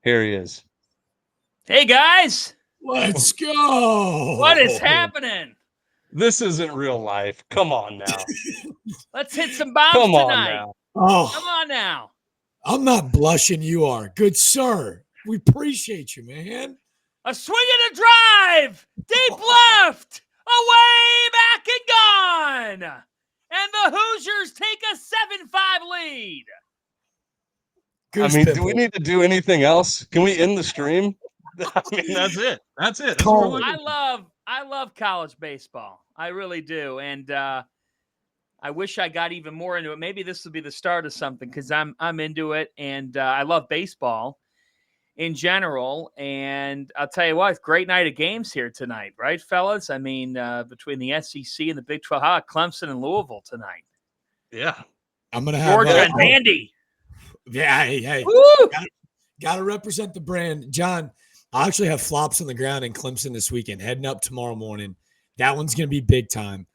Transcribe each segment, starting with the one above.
Here he is. Hey, guys. Let's go. What is happening? This isn't real life. Come on now. Let's hit some bombs Come on tonight. now. Oh, Come on now. I'm not blushing. You are. Good sir. We appreciate you, man. A swing and a drive. Deep left. Away, back, and gone. And the Hoosiers take a 7-5 lead. Goose I mean, do pimple. we need to do anything else? Can we end the stream? I mean, that's it. That's it. That's what we're looking for. I love college baseball. I really do. And I wish I got even more into it. Maybe this will be the start of something because I'm into it, and I love baseball in general. And I'll tell you what, great night of games here tonight, right, fellas? I mean, between the SEC and the Big 12, how about Clemson and Louisville tonight? Yeah. I'm going to have Georgia and Vandy. Yeah, hey. Got to represent the brand. John, I actually have flops on the ground in Clemson this weekend, heading up tomorrow morning. That one's going to be big time.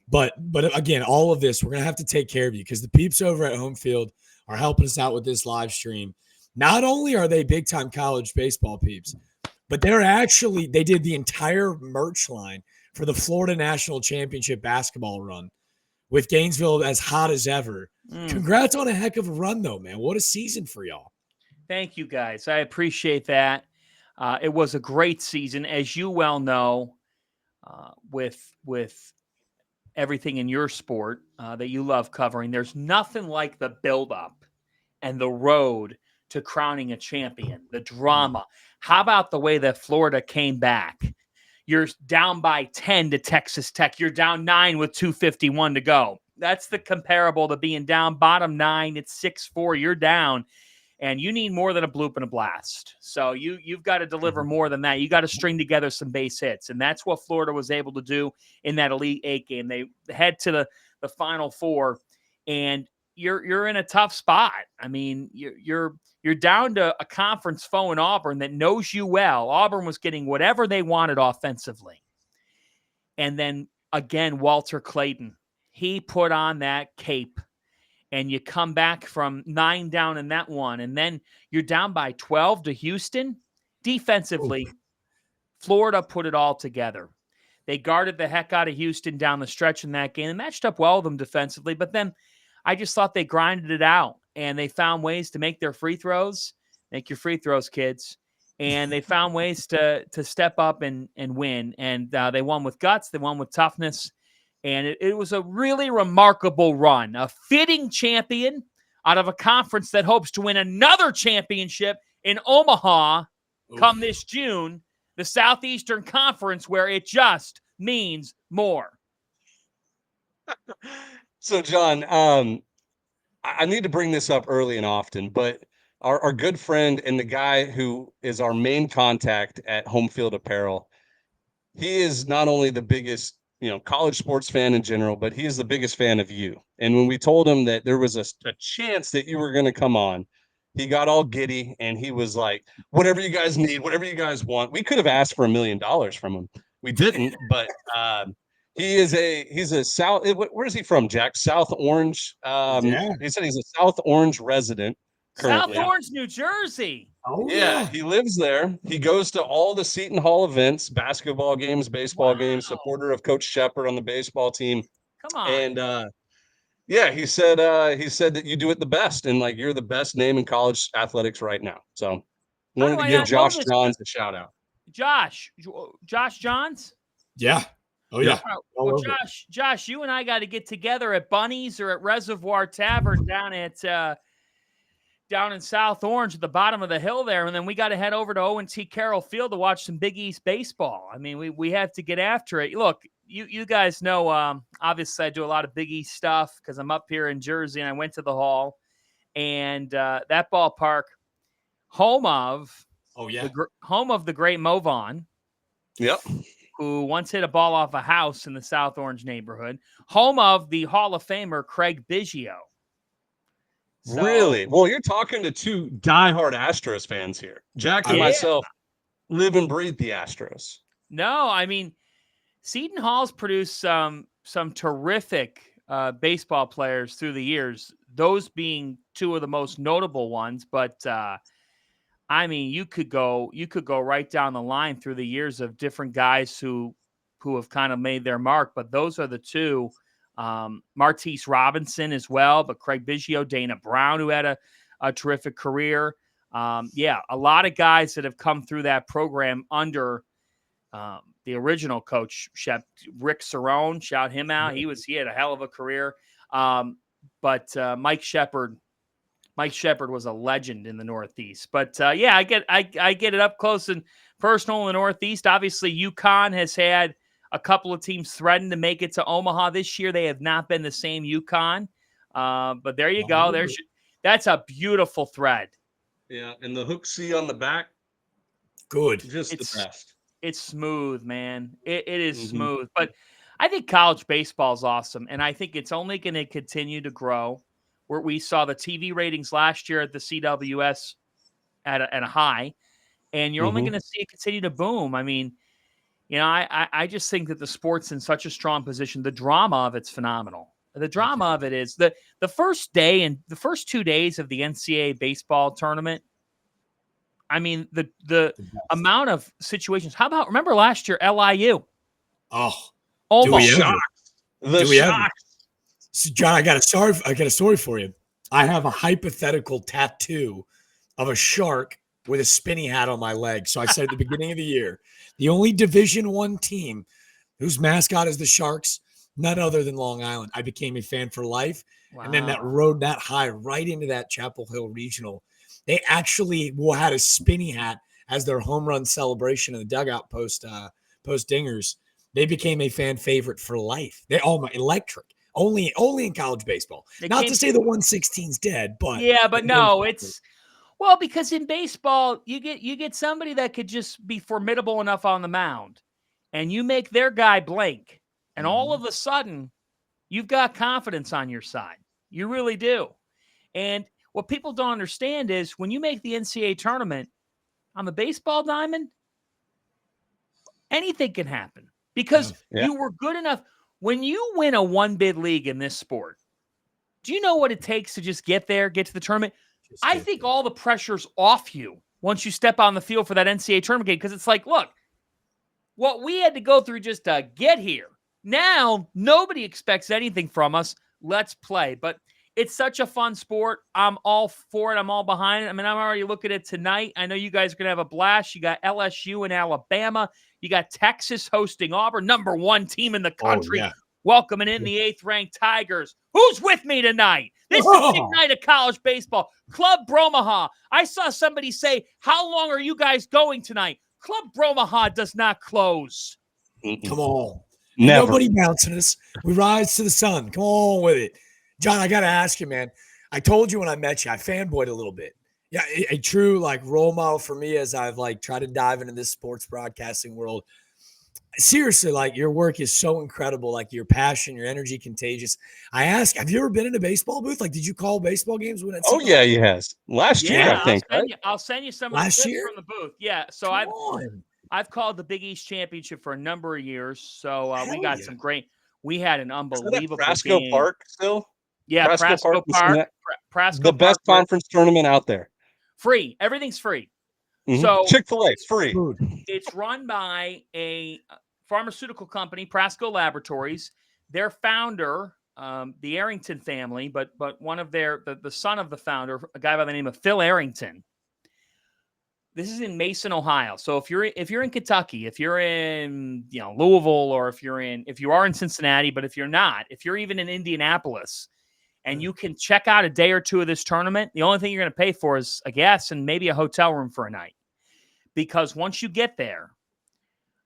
But again, all of this, we're going to have to take care of you because the peeps over at Home Field are helping us out with this live stream. Not only are they big-time college baseball peeps, but they did the entire merch line for the Florida National Championship basketball run with Gainesville as hot as ever. Congrats on a heck of a run, though, man. What a season for y'all. Thank you, guys. I appreciate that. It was a great season, as you well know, with everything in your sport that you love covering. There's nothing like the buildup and the road to crowning a champion, the drama. How about the way that Florida came back? You're down by 10 to Texas Tech. You're down 9 with 2:51 to go. That's the comparable to being down bottom 9. It's 6-4. You're down. And you need more than a bloop and a blast. So you've got to deliver more than that. You got to string together some base hits. And that's what Florida was able to do in that Elite Eight game. They head to the Final Four, and you're in a tough spot. I mean, you're down to a conference foe in Auburn that knows you well. Auburn was getting whatever they wanted offensively. And then, again, Walter Clayton, he put on that cape. And you come back from 9 down in that one, and then you're down by 12 to Houston. Defensively, Florida put it all together. They guarded the heck out of Houston down the stretch in that game and matched up well with them defensively. But then I just thought they grinded it out, and they found ways to make their free throws. Make your free throws, kids. And they found ways to step up and win. And they won with guts. They won with toughness. And it was a really remarkable run, a fitting champion out of a conference that hopes to win another championship in Omaha come this June, the Southeastern Conference, where it just means more. So, John, I need to bring this up early and often, but our good friend and the guy who is our main contact at Home Field Apparel, he is not only the biggest college sports fan in general, but he is the biggest fan of you. And when we told him that there was a chance that you were going to come on, he got all giddy and he was like, whatever you guys need, whatever you guys want. We could have asked for $1 million from him. We didn't, but he's a South. Where is he from, Jack? South Orange. He said he's a South Orange resident currently. South Orange, New Jersey. Oh, yeah, he lives there. He goes to all the Seton Hall events, basketball games, baseball games, supporter of Coach Shepard on the baseball team. Come on. And he said that you do it the best, and like you're the best name in college athletics right now. So wanted to give Josh Johns a shout out. Josh Johns? Yeah. Oh, yeah. Well, Josh, you and I got to get together at Bunny's or at Reservoir Tavern down in South Orange at the bottom of the hill there. And then we got to head over to O&T Carroll Field to watch some Big East baseball. I mean, we have to get after it. Look, you guys know, obviously I do a lot of Big East stuff because I'm up here in Jersey and I went to the Hall. And that ballpark, home of the great Mo Vaughn. Yep. Who once hit a ball off a house in the South Orange neighborhood. Home of the Hall of Famer Craig Biggio. So, really? Well, you're talking to two diehard Astros fans here. Jack and myself live and breathe the Astros. No, I mean, Seton Hall's produced some terrific baseball players through the years, those being two of the most notable ones. But I mean, you could go right down the line through the years of different guys who have kind of made their mark, but those are the two. Martise Robinson as well, but Craig Biggio, Dana Brown, who had a terrific career. Yeah, a lot of guys that have come through that program under the original coach, Rick Cerrone. Shout him out. He had a hell of a career. But Mike Shepard was a legend in the Northeast. But yeah, I get it up close and personal in the Northeast. Obviously, UConn has had a couple of teams threaten to make it to Omaha this year. They have not been the same UConn. But there you go. That's a beautiful thread. Yeah, and the hook C on the back, good. Just the best. It's smooth, man. It is smooth. But I think college baseball is awesome, and I think it's only going to continue to grow. Where we saw the TV ratings last year at the CWS at a high, and you're only going to see it continue to boom. I mean, I just think that the sport's in such a strong position. The drama of it's phenomenal. The drama of it is the first day and the first 2 days of the NCAA baseball tournament. I mean, the amount of situations. How about, remember last year, LIU? Oh, almost shocked. The shock. So, John, I got a story for you. I have a hypothetical tattoo of a shark with a spinny hat on my leg. So I said at the beginning of the year, the only Division I team whose mascot is the Sharks, none other than Long Island. I became a fan for life. Wow. And then that rode that high right into that Chapel Hill Regional. They actually had a spinny hat as their home run celebration in the dugout post dingers. They became a fan favorite for life. They electric. Only in college baseball. Not to say the 116's dead, but yeah, but no, it's well, because in baseball you get somebody that could just be formidable enough on the mound, and you make their guy blank, and all of a sudden you've got confidence on your side. You really do. And what people don't understand is when you make the NCAA tournament on the baseball diamond, anything can happen because you were good enough. When you win a one-bid league in this sport, do you know what it takes to just get there, get to the tournament? I think all the pressure's off you once you step on the field for that NCAA tournament game, because it's like, look, what we had to go through just to get here. Now, nobody expects anything from us. Let's play. But it's such a fun sport. I'm all for it. I'm all behind it. I mean, I'm already looking at it tonight. I know you guys are going to have a blast. You got LSU and Alabama. You got Texas hosting Auburn, number 1 team in the country, welcoming in the 8th-ranked Tigers. Who's with me tonight? This is a big night of college baseball. Club Bromaha. I saw somebody say, how long are you guys going tonight? Club Bromaha does not close. Come on. Never. Nobody bouncing us. We rise to the sun. Come on with it. John, I got to ask you, man. I told you when I met you, I fanboyed a little bit. Yeah, a true role model for me as I've tried to dive into this sports broadcasting world. Seriously, your work is so incredible. Your passion, your energy, contagious. I ask, have you ever been in a baseball booth? Did you call baseball games when it's? Oh yeah, he has. Last year, I think. I'll send you some last of the year from the booth. Yeah, so I've called the Big East Championship for a number of years. So we got some great. We had an unbelievable Prasco game. Park still. Yeah, Prasco Park. Prasco the best Park, conference tournament out there. Free. Everything's free. So Chick-fil-A free. It's run by a pharmaceutical company, Prasco Laboratories. Their founder, the Arrington family, but one of the son of the founder, a guy by the name of Phil Arrington. This is in Mason, Ohio. So if you're in Kentucky, if you're in Louisville, or if you are in Cincinnati, but if you're not, if you're even in Indianapolis, and you can check out a day or two of this tournament, the only thing you're going to pay for is a gas and maybe a hotel room for a night. Because once you get there,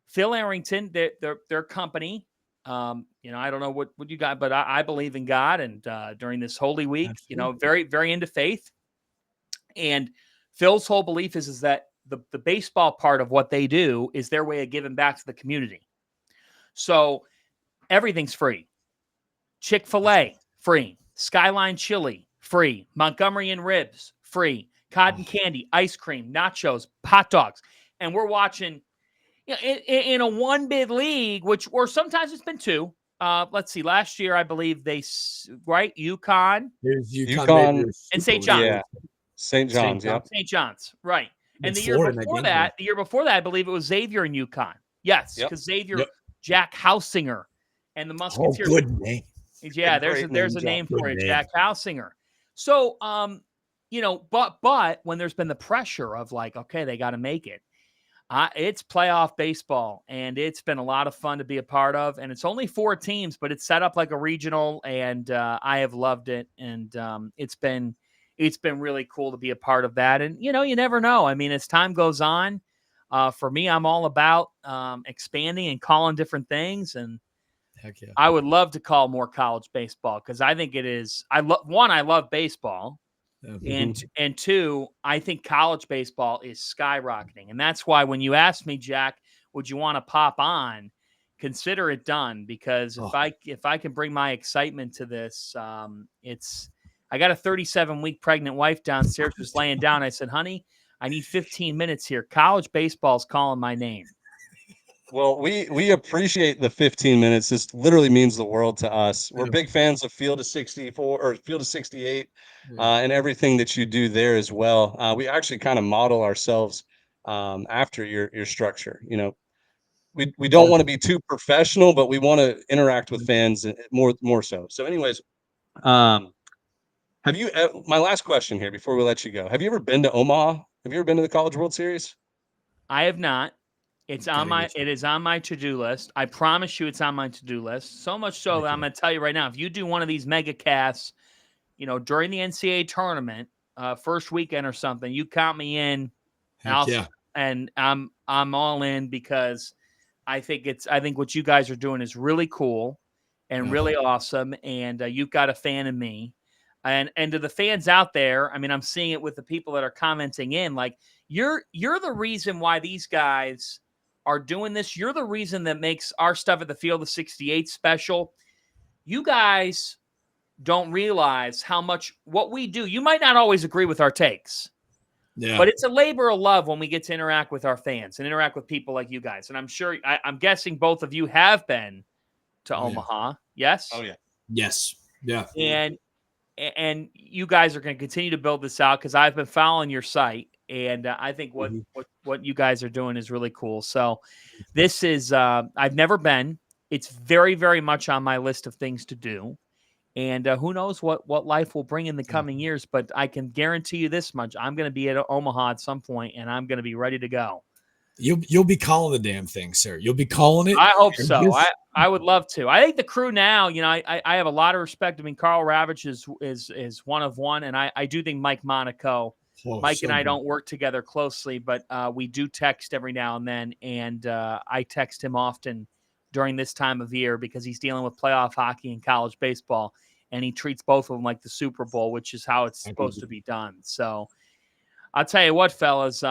Phil Arrington, their company, I don't know what you got, but I believe in God, and during this Holy Week, very, very into faith. And Phil's whole belief is that the baseball part of what they do is their way of giving back to the community. So everything's free. Chick-fil-A, free. Skyline Chili, free. Montgomery and Ribs, free. Cotton candy, ice cream, nachos, hot dogs. And we're watching in a one-bid league, or sometimes it's been 2. Let's see. Last year, I believe UConn. There's UConn and St. John's. Yeah. St. John's, yeah. St. John's, right. And It's the year Florida in before game that, plan. I believe it was Xavier and UConn. Yes, Yep. because Xavier, Yep. Jack Hausinger, and the Oh, Musketeers. good name. Yeah, there's Great a Jack. name for Good it, name. Jack Hausinger. So, but when there's been the pressure of like, okay, they got to make it. It's playoff baseball, and it's been a lot of fun to be a part of. And it's only 4 teams, but it's set up like a regional, and I have loved it. And it's been really cool to be a part of that. And you never know. I mean, as time goes on, for me, I'm all about expanding and calling different things. And Heck yeah. I would love to call more college baseball because I think it is. I love baseball. Yeah. And 2, I think college baseball is skyrocketing. And that's why when you asked me, Jack, would you want to pop on, consider it done. Because if I can bring my excitement to this, I got a 37-week pregnant wife downstairs who's laying down. I said, honey, I need 15 minutes here. College baseball's calling my name. Well, we appreciate the 15 minutes. This literally means the world to us. We're big fans of Field of 64 or Field of 68 and everything that you do there as well. We actually kind of model ourselves after your structure. We don't want to be too professional, but we want to interact with fans more so. So, anyways, have you? My last question here before we let you go. Have you ever been to Omaha? Have you ever been to the College World Series? I have not. It is on my to-do list. I promise you it's on my to-do list. So much so that I'm going to tell you right now, if you do one of these mega casts, during the NCAA tournament, first weekend or something, you count me in. And I'm all in because I think what you guys are doing is really cool and really awesome. And you've got a fan in me. And to the fans out there, I mean, I'm seeing it with the people that are commenting in, like you're the reason why these guys are doing this. You're the reason that makes our stuff at the Field of 68 special. You guys don't realize how much what we do. You might not always agree with our takes. Yeah. But it's a labor of love when we get to interact with our fans and interact with people like you guys. And I'm sure, I'm guessing both of you have been to Omaha. Yeah. Yes? Oh, yeah. Yes. Yeah. And you guys are going to continue to build this out because I've been following your site. And I think what you guys are doing is really cool. So this is, I've never been. It's very, very much on my list of things to do. And who knows what life will bring in the coming years, but I can guarantee you this much. I'm going to be at Omaha at some point, and I'm going to be ready to go. You'll be calling the damn thing, sir. You'll be calling it. I hope so. I would love to. I think the crew now, I have a lot of respect. I mean, Carl Ravitch is one of one, and I do think Mike Monaco. Mike and I don't work together closely, but we do text every now and then, and I text him often during this time of year because he's dealing with playoff hockey and college baseball, and he treats both of them like the Super Bowl, which is how it's supposed to be done. So I'll tell you what, fellas,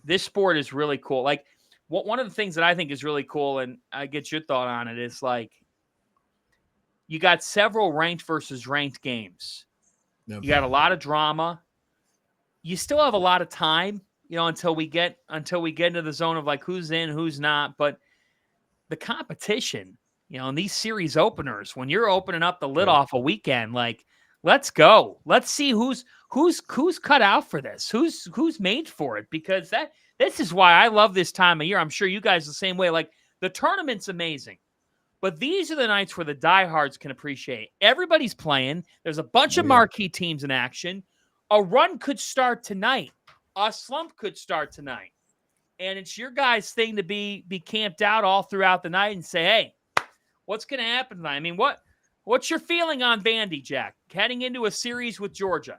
this sport is really cool. Like one of the things that I think is really cool, and I get your thought on it, is like you got several ranked versus ranked games. You got a lot of drama. You still have a lot of time, until we get into the zone of like who's in, who's not. But the competition, in these series openers, when you're opening up the lid off a weekend, like let's go. Let's see who's cut out for this. Who's made for it, because this is why I love this time of year. I'm sure you guys the same way. Like the tournament's amazing. But these are the nights where the diehards can appreciate. Everybody's playing. There's a bunch of marquee teams in action. A run could start tonight. A slump could start tonight. And it's your guys' thing to be camped out all throughout the night and say, hey, what's going to happen tonight? I mean, what's your feeling on Vandy, Jack, heading into a series with Georgia?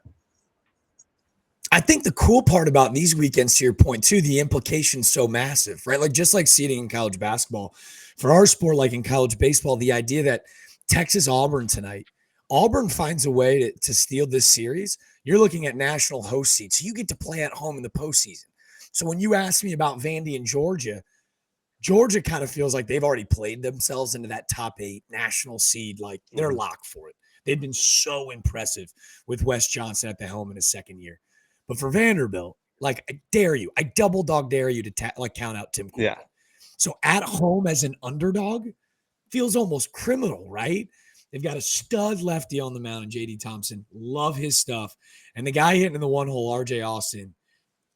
I think the cool part about these weekends, to your point, too, the implication's so massive, right? Like just like seeding in college basketball, for our sport, like in college baseball, the idea that Texas-Auburn tonight, Auburn finds a way to steal this series, you're looking at national host seeds. So you get to play at home in the postseason. So when you ask me about Vandy and Georgia kind of feels like they've already played themselves into that top 8 national seed. Like they're locked for it. They've been so impressive with Wes Johnson at the helm in his second year. But for Vanderbilt, like I dare you, I double dog dare you to count out Tim Cooley. Yeah. So at home as an underdog feels almost criminal, right? They've got a stud lefty on the mound, J.D. Thompson. Love his stuff. And the guy hitting in the one hole, R.J. Austin.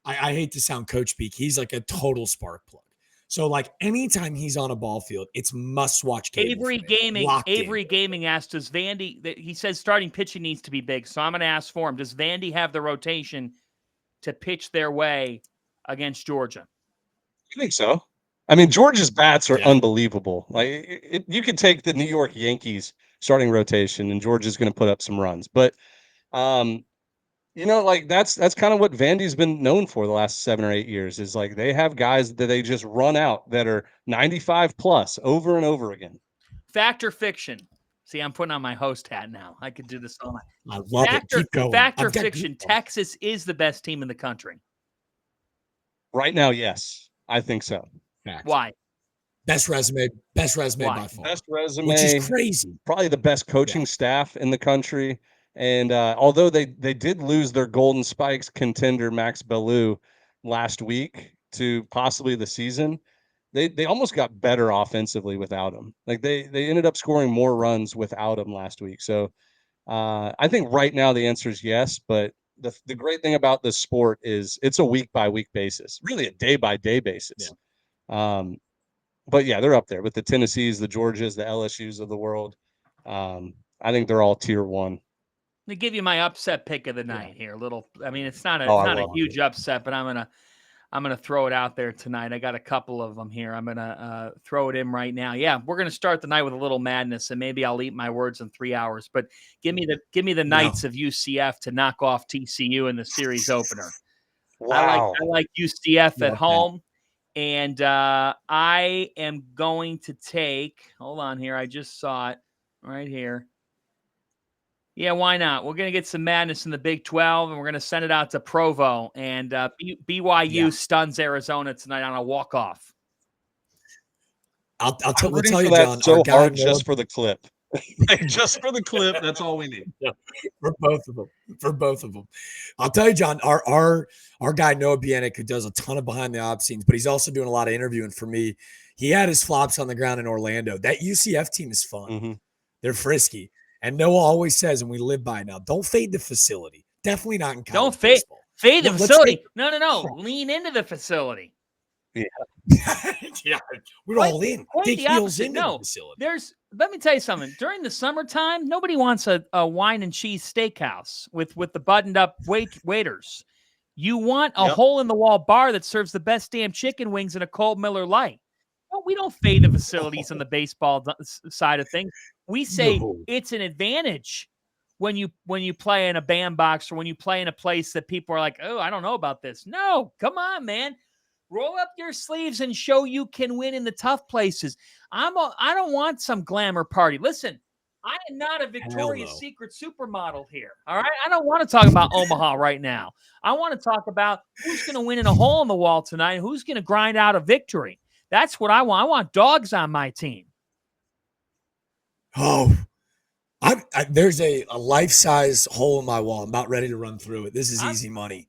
I hate to sound coach speak. He's like a total spark plug. So like anytime he's on a ball field, it's must watch cable. Avery Gaming asked, does Vandy, he says starting pitching needs to be big. So I'm going to ask for him. Does Vandy have the rotation to pitch their way against Georgia? I think so. I mean, Georgia's bats are unbelievable. Like you could take the New York Yankees starting rotation and Georgia's going to put up some runs. But, like that's kind of what Vandy's been known for the last 7 or 8 years is like they have guys that they just run out that are 95 plus over and over again. Fact or fiction? See, I'm putting on my host hat now. I could do this all night. I love it. Keep going. Fact or fiction? Texas is the best team in the country. Right now, yes. I think so. Fact. Why? Best resume by far. Best resume, which is crazy. Probably the best coaching staff in the country. And although they did lose their Golden Spikes contender Max Bellew last week to possibly the season, they almost got better offensively without him. Like they ended up scoring more runs without him last week. So I think right now the answer is yes. But the great thing about this sport is it's a week by week basis, really a day by day basis. Yeah. But yeah, they're up there with the Tennessees, the Georgias, the LSUs of the world. I think they're all tier 1. Let me give you my upset pick of the night here. It's not a huge upset, but I'm gonna throw it out there tonight. I got a couple of them here. I'm gonna throw it in right now. Yeah, we're gonna start the night with a little madness, and maybe I'll eat my words in 3 hours. But give me the Knights of UCF to knock off TCU in the series opener. Wow. I like UCF at home. And I am going to take, hold on here. I just saw it right here. Yeah, why not? We're going to get some madness in the Big 12, and we're going to send it out to Provo. And BYU stuns Arizona tonight on a walk-off. I'll tell you, John. So hard just for the clip. Just for the clip, that's all we need. Yeah, for both of them. I'll tell you, John, our guy Noah Bieniek, who does a ton of behind the ops scenes, but he's also doing a lot of interviewing for me. He had his flops on the ground in Orlando. That UCF team is fun. Mm-hmm. They're frisky. And Noah always says, and we live by it now, don't fade the facility. Definitely not in college. Don't fade the facility. No. Lean into the facility. Yeah. Yeah, we're all in. Dig heels into the facility. Let me tell you something. During the summertime, nobody wants a wine and cheese steakhouse with the buttoned up waiters. You want a hole in the wall bar that serves the best damn chicken wings and a cold Miller Lite. No, we don't fade the facilities on the baseball side of things. We say it's an advantage when you play in a bandbox or when you play in a place that people are like, oh, I don't know about this. No, come on, man. Roll up your sleeves and show you can win in the tough places. I don't want some glamour party. Listen, I am not a Victoria's Secret supermodel here. All right. I don't want to talk about Omaha right now. I want to talk about who's going to win in a hole in the wall tonight. Who's going to grind out a victory. That's what I want. I want dogs on my team. Oh, there's a life-size hole in my wall. I'm about ready to run through it. This is easy money.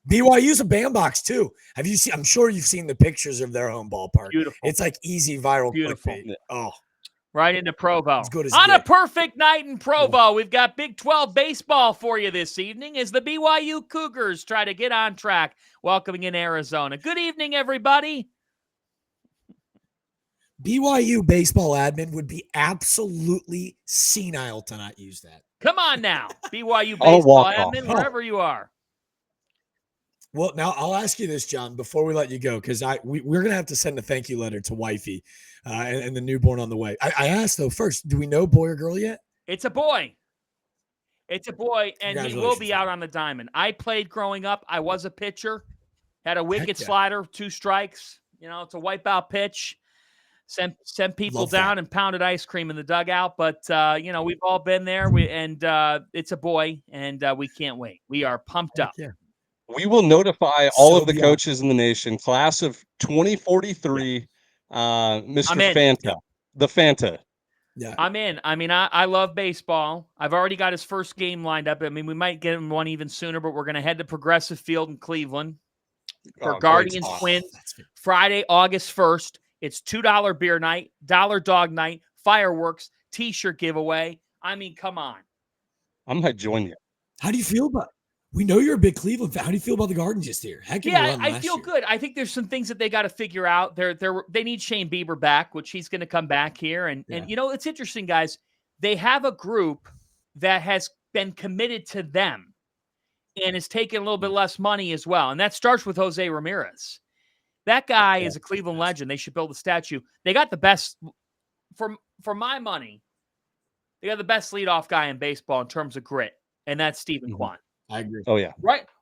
BYU's a bandbox too. Have you seen? I'm sure you've seen the pictures of their home ballpark. Beautiful. It's like easy viral. Beautiful. Clickbait. Oh, right into Provo. As good as on a perfect night in Provo, we've got Big 12 baseball for you this evening as the BYU Cougars try to get on track, welcoming in Arizona. Good evening, everybody. BYU baseball admin would be absolutely senile to not use that. Come on now, BYU baseball admin, wherever you are. Well, now I'll ask you this, John, before we let you go, because we're going to have to send a thank you letter to wifey and the newborn on the way. I asked, though, first, do we know boy or girl yet? It's a boy. It's a boy, and he will be out on the diamond. I played growing up. I was a pitcher, had a wicked slider, 2 strikes. You know, it's a wipeout pitch. Sent people down and pounded ice cream in the dugout. But, we've all been there. It's a boy, and we can't wait. We are pumped up. Yeah. We will notify all of the coaches in the nation, class of 2043, Mr. Fanta, the Fanta. Yeah, I'm in. I mean, I love baseball. I've already got his first game lined up. I mean, we might get him one even sooner, but we're going to head to Progressive Field in Cleveland for Guardians Twins Friday, August 1st. It's $2 beer night, $1 dog night, fireworks, T-shirt giveaway. I mean, come on. I might join you. How do you feel about it? We know you're a big Cleveland fan. How do you feel about the Guardians this year? Heck, Yeah, I feel good. I think there's some things that they got to figure out. They need Shane Bieber back, which he's going to come back here. And it's interesting, guys. They have a group that has been committed to them and is taking a little bit less money as well. And that starts with Jose Ramirez. That guy is a Cleveland legend. They should build a statue. They got the best, for my money, they got the best leadoff guy in baseball in terms of grit, and that's Stephen Kwan. I agree. Oh, yeah.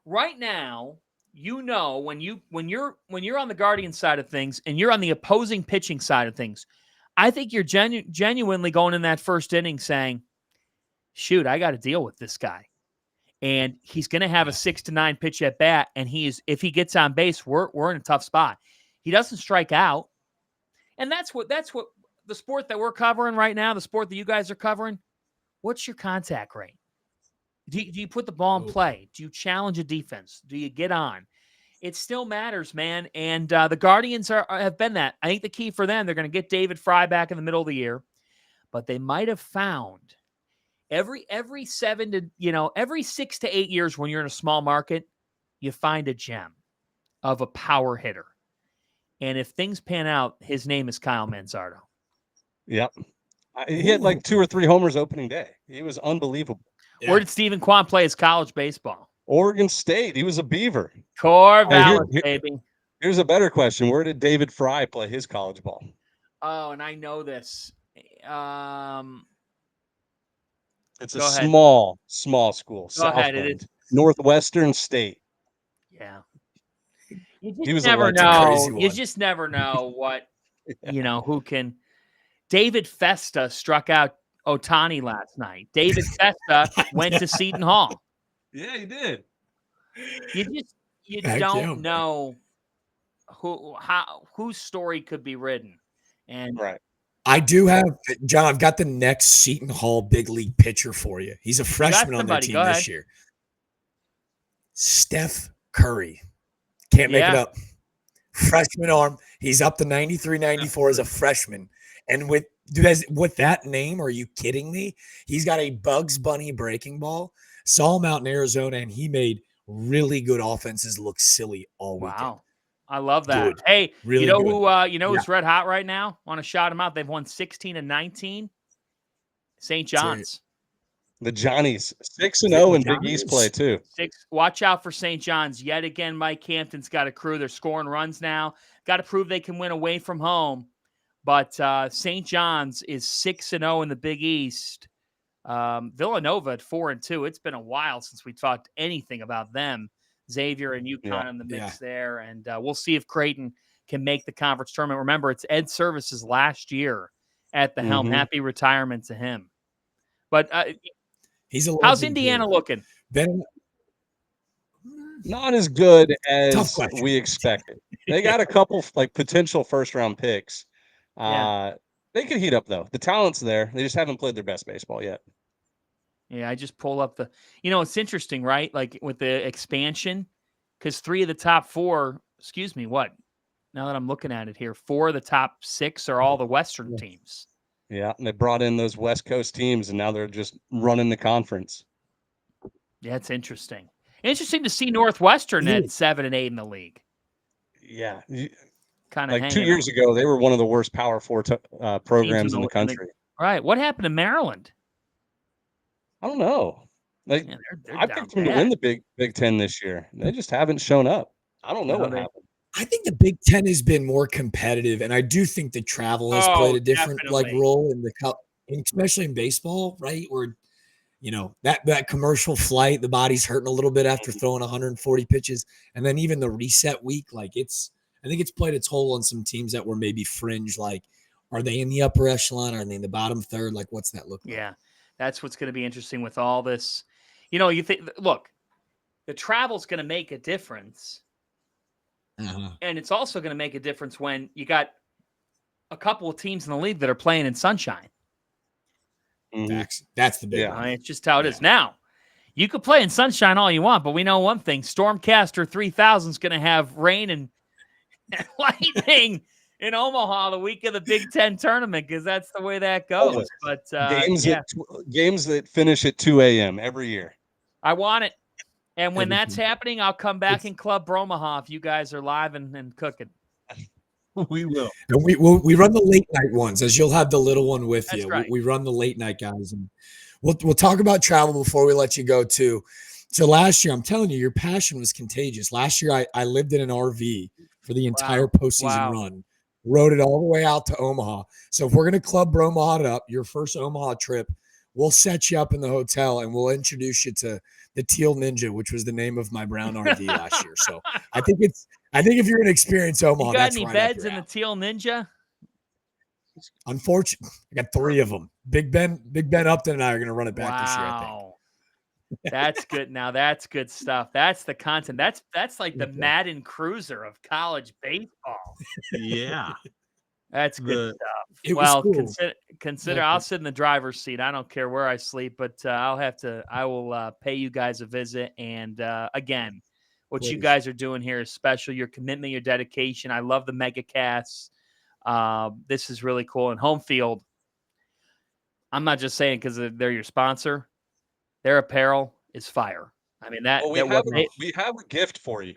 Right now, when you're on the Guardian side of things and you're on the opposing pitching side of things, I think you're genuinely going in that first inning saying, shoot, I got to deal with this guy. And he's going to have a 6 to 9 pitch at bat. And if he gets on base, we're in a tough spot. He doesn't strike out. And that's what the sport that we're covering right now, the sport that you guys are covering. What's your contact rate? Do you put the ball in play? Do you challenge a defense? Do you get on? It still matters, man. And the Guardians have been that. I think the key for them, they're going to get David Fry back in the middle of the year, but they might have found every 6 to 8 years when you're in a small market, you find a gem of a power hitter. And if things pan out, his name is Kyle Manzardo. Yep. He had like 2 or 3 homers opening day. He was unbelievable. Yeah. Where did Stephen Kwan play his college baseball? Oregon State. He was a Beaver. Corvallis, baby. Here's a better question. Where did David Fry play his college ball? Oh, and I know this. It's a small school. Go ahead. It is Northwestern State. Yeah. You just never know. You just never know what, who can. David Festa struck out Ohtani last night. David Festa went to Seton Hall. Yeah, he did. You don't know whose story could be written. And right. I do have, John, I've got the next Seton Hall big league pitcher for you. He's a freshman on their team this year. Steph Curry. Can't make it up. Freshman arm. He's up to 93, 94 as a freshman. And with that name, are you kidding me? He's got a Bugs Bunny breaking ball. Saw him out in Arizona, and he made really good offenses look silly all weekend. Wow. I love that. Good. Hey, really who's red hot right now? Want to shout him out? They've won 16 and 19. St. John's. The Johnnies 6-0 in Big East play too. Watch out for St. John's yet again. Mike Hampton's got a crew. They're scoring runs now. Got to prove they can win away from home. But St. John's is 6-0 in the Big East. Villanova at 4-2. It's been a while since we talked anything about them. Xavier and UConn in the mix there. And we'll see if Creighton can make the conference tournament. Remember, it's Ed Service's last year at the helm. Happy retirement to him. But how's Indiana looking? Not as good as we expected. They got a couple potential first-round picks. They could heat up, though. The talent's there. They just haven't played their best baseball yet. Yeah, I just pull up it's interesting, right? Like with the expansion, because 3 of the top 4, now that I'm looking at it here, 4 of the top 6 are all the Western teams. Yeah, and they brought in those West Coast teams, and now they're just running the conference. Yeah, it's interesting. Interesting to see Northwestern at 7 and 8 in the league. Yeah. Kind of 2 years ago, they were one of the worst Power 4 programs in the country. Right. What happened to Maryland? I don't know. They're I picked them to win the Big Ten this year. They just haven't shown up. I don't know what happened. I think the Big Ten has been more competitive, and I do think the travel has played a different role in the cup, especially in baseball, right? Where that commercial flight, the body's hurting a little bit after throwing 140 pitches, and then even the reset week, I think it's played its toll on some teams that were maybe fringe. Like, are they in the upper echelon? Are they in the bottom third? Like, what's that look like? Yeah, that's what's going to be interesting with all this. You think, look, the travel's going to make a difference. And it's also going to make a difference when you got a couple of teams in the league that are playing in sunshine. That's the big one. It's just how it is. Now, you could play in sunshine all you want, but we know one thing. Stormcaster 3000 is going to have rain and lightning in Omaha the week of the Big Ten tournament because that's the way that goes. But games that finish at 2 a.m. every year. I want it. And when that's Everything. happening, I'll come back in Club Bromaha if you guys are live and cooking. We will. And we run the late night ones, as you'll have the little one with That's you. right. We run the late night guys, and we'll talk about travel before we let you go too. So last year, I'm telling you, your passion was contagious. Last year, I lived in an RV for the entire postseason run, rode it all the way out to Omaha. So if we're gonna Club Bromaha up, your first Omaha trip, we'll set you up in the hotel and we'll introduce you to the Teal Ninja, which was the name of my brown RV last year. So I think if you're gonna experience Omaha, You got that's any right beds in the Teal Ninja? Unfortunately, I got 3 of them. Big Ben Upton and I are going to run it back this year, I think. That's good. Now that's good stuff. That's the content. That's like the Madden Cruiser of college baseball. Yeah. That's good stuff. It was cool. Consider I'll sit in the driver's seat. I don't care where I sleep, but I will pay you guys a visit. And again, what you guys are doing here is special. Your commitment, your dedication. I love the mega casts. This is really cool. And Home Field, I'm not just saying because they're your sponsor. Their apparel is fire. I mean, we have a gift for you.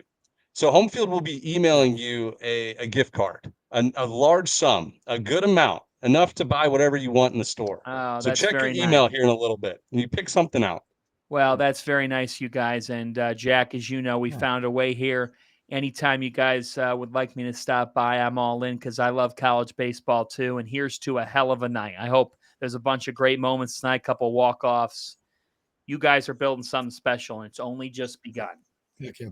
So Home Field will be emailing you a gift card, a large sum, a good amount, enough to buy whatever you want in the store. Oh, so that's check your very email nice. here in a little bit, and you pick something out. Well, that's very nice, you guys. And Jack, as you know, we found a way here. Anytime you guys would like me to stop by, I'm all in because I love college baseball too. And here's to a hell of a night. I hope there's a bunch of great moments tonight, a couple walk-offs. You guys are building something special, and it's only just begun. Thank you.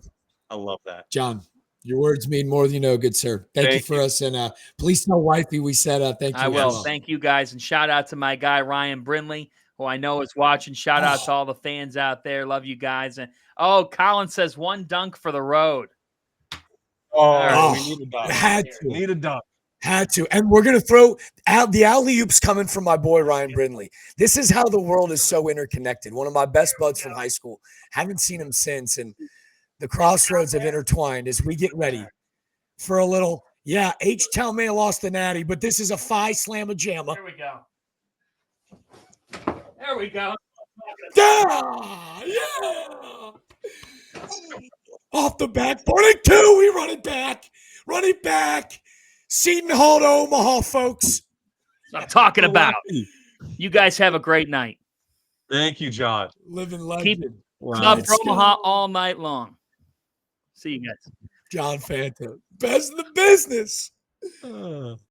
I love that. John, your words mean more than you know, good sir. Thank you for us. And please tell wifey we said thank you. I will. Thank you, guys. And shout out to my guy, Ryan Brindley, who I know is watching. Shout out to all the fans out there. Love you guys. And Colin says 1 dunk for the road. We need a dunk. Need a dunk. Had to. And we're going to throw out the alley-oops coming from my boy, Ryan Brindley. This is how the world is so interconnected. One of my best buds from high school. Haven't seen him since. And the crossroads have intertwined as we get ready for a little, H-Town may have lost the natty, but this is a Phi Slamma-Jamma. Here we go. There we go. Yeah. Off the back, 42, we run it back. Run it back. Seton Hall to Omaha, folks. I'm talking about. You guys have a great night. Thank you, John. Living legend. Club Bromaha all night long. See you guys. John Fanta. Best in the business.